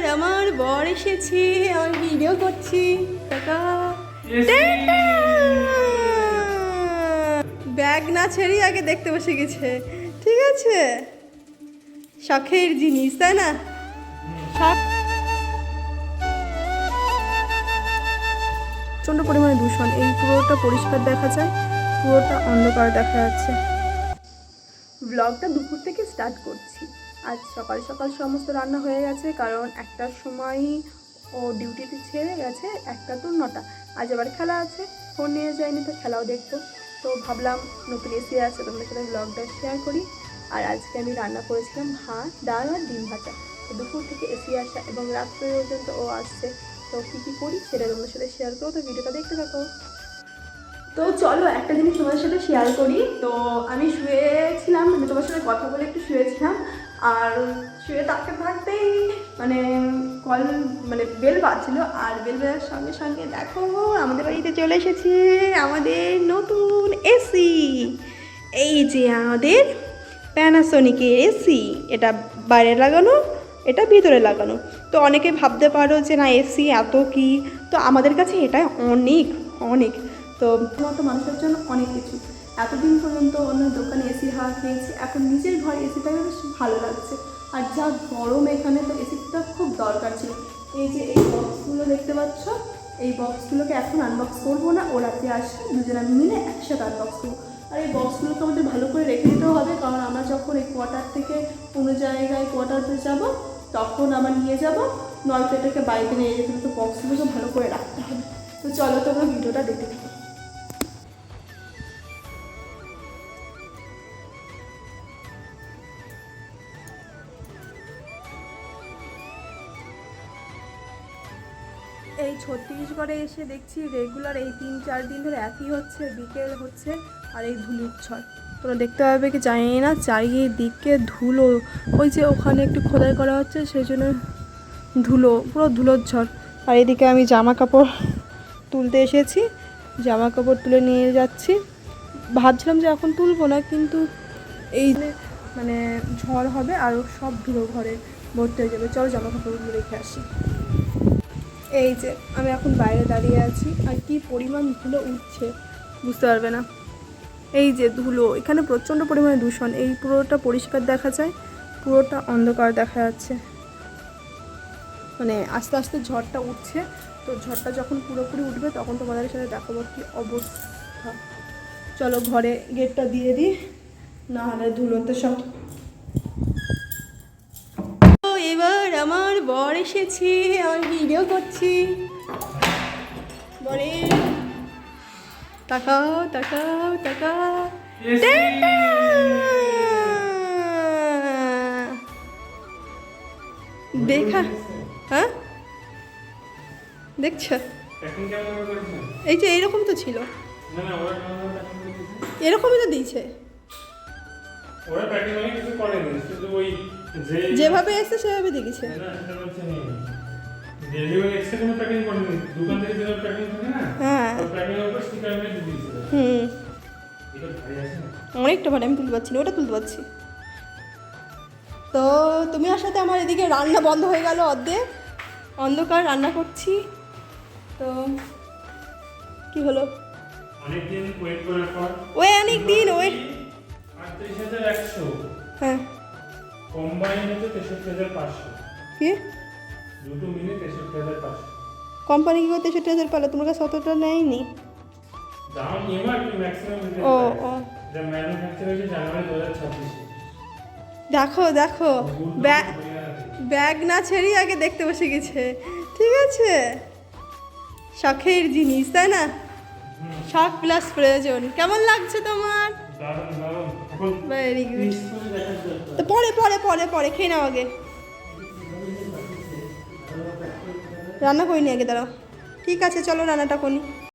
এবার আমার বর এসেছে, আমি ভিডিও করছি। ব্যাগ না ছেড়েই আগে দেখতে বসে গেছে। ঠিক আছে, শখের জিনিস তাই না? প্রচণ্ড পরিমাণে দূষণ, এই পুরোটা পরিষ্কার দেখা যায়, পুরোটা অন্ধকার দেখা যাচ্ছে। ব্লগটা দুপুর থেকে স্টার্ট করছি। আজ সকাল সকাল সমস্ত রান্না হয়ে গেছে, কারণ একটার সময় ও ডিউটিতে ছেড়ে গেছে, 1টা to 9টা। আজ আবার খেলা আছে, ফোন নিয়ে যায়নি, তো খেলাও দেখবো। তো ভাবলাম নতুন এসি আছে, তোমাদের সাথে ব্লগটা শেয়ার করি। আর আজকে আমি রান্না করেছিলাম ভাত, ডাল আর ডিম ভাজা। তো দুপুর থেকে এসি আসা এবং রাত্রে পর্যন্ত ও আসছে, তো কী কী করি সেটা তোমাদের সাথে শেয়ার করো, তো ভিডিওটা দেখতে থাকো। তো চলো একটা জিনিস তোমাদের সাথে শেয়ার করি। তো আমি শুয়েছিলাম, আমি তোমার সাথে কথা বলে একটু শুয়েছিলাম, আর শুয়ে থাকতে থাকতেই বেল বাজছিল, আর বেল বাজার সঙ্গে সঙ্গে দেখো আমাদের বাড়িতে চলে এসেছে আমাদের নতুন এসি। এই যে আমাদের প্যানাসোনিকের এসি, এটা বাইরে লাগানো, এটা ভিতরে লাগানো। তো অনেকে ভাবতে পারো যে না এসি এত কি, তো আমাদের কাছে এটা অনেক অনেক, তো মতো মানুষের জন্য অনেক কিছু। এতদিন পর্যন্ত অন্য দোকানে এসি হাওয়া খেয়েছি, এখন নিজের ঘরে এসিটাকে বেশ ভালো লাগছে। আর যা গরম এখানে, তো এসিটা খুব দরকার ছিল। এই যে এই বক্সগুলো দেখতে পাচ্ছ, এই বক্সগুলোকে এখন আনবক্স করবো না, ও রাতে আসবে, দুজনে মিলে একসাথে আনবক্স করবো। আর এই বক্সগুলোকে আমাদের ভালো করে রেখে দিতেও হবে, কারণ আমরা যখন এই কোয়ার্টার থেকে কোনো জায়গায় কোয়ার্টারতে যাব তখন আবার নিয়ে যাব, নয়তো এটাকে বাড়িতে নিয়ে যেতে হবে। তো বক্সগুলোকে ভালো করে রাখতে হবে। তো চলো তোমরা ভিডিওটা দেখতে থাকো। এই 36গড়ে এসে দেখছি রেগুলার এই 3-4 দিন ধরে একই হচ্ছে, বিকেল হচ্ছে আর এই ধুলির ঝড়। তোমরা দেখতে পাবে কি জানি না, চারিদিকে ধুলো। ওই যে ওখানে একটু খোদাই করা হচ্ছে, সেই জন্য ধুলো, পুরো ধুলোর ঝড়। আর এদিকে আমি জামা কাপড় তুলতে এসেছি, জামা কাপড় তুলে নিয়ে যাচ্ছি। ভাবছিলাম যে এখন তুলবো না, কিন্তু এই মানে ঝড় হবে আর সব ধুলো ঘরে ভর্তি হয়ে যাবে। চলো জামা কাপড়গুলো রেখে আসি। এই যে আমি এখন বাইরে দাঁড়িয়ে আছি, আর কি পরিমাণ ধুলো উঠছে বুঝতে পারবে না। এই যে ধুলো, এখানে প্রচণ্ড পরিমাণে দূষণ, এই পুরোটা পরিষ্কার দেখা যায়, পুরোটা অন্ধকার দেখা যাচ্ছে। মানে আস্তে আস্তে ঝড়টা উঠছে, তো ঝড়টা যখন পুরোপুরি উঠবে তখন তোমাদের সাথে দেখাবো কি অবস্থা। চলো ঘরে গেটটা দিয়ে দিই, না হলে ধুলোতে সব। এবার আমার বর এসেছে, আমি ভিডিও করছি। বরে তাকাও তাকাও তাকাও, দেখা, হ্যাঁ দেখছো? এই যে এইরকম তো ছিল, এরকমই তো দিয়েছে, যেভাবে এসে সেভাবে দেখেছে। হ্যাঁ অনেকটা ভালো, আমি তুলতে পারছি না, ওটা তুলতে পারছি। তো তুমি আর সাথে আমার এদিকে রান্না বন্ধ হয়ে গেল, অর্ধেক অন্ধকার রান্না করছি। তো কি হলো, অনেকদিন ওয়েট করার পর অনেক দিন ওয়েট, 38,100, হ্যাঁ কম্বাইন হচ্ছে 63,500, কি দুটো মিলে 63,500। কোম্পানি কি করতে 63,000 পেলো, তোমার কাছে অতটা নেয়নি। দাম এমআরপি ম্যাক্সিমাম রিটেল ও প্রাইস, ও এটা ম্যানুফ্যাকচার হয়েছে জানুয়ারি 2026। দেখো দেখো, ব্যাগ না ছেড়েই আগে দেখতে বসে গেছে। ঠিক আছে, শখের জিনিস তাই না, শখ প্লাস প্রয়োজন। কেমন লাগছে তোমার? Very good. তো পরে পরে পরে পরে খেয়ে নাও, আগে রান্না করিনি, আগে দাঁড়াও। ঠিক আছে চলো রান্নাটা করি।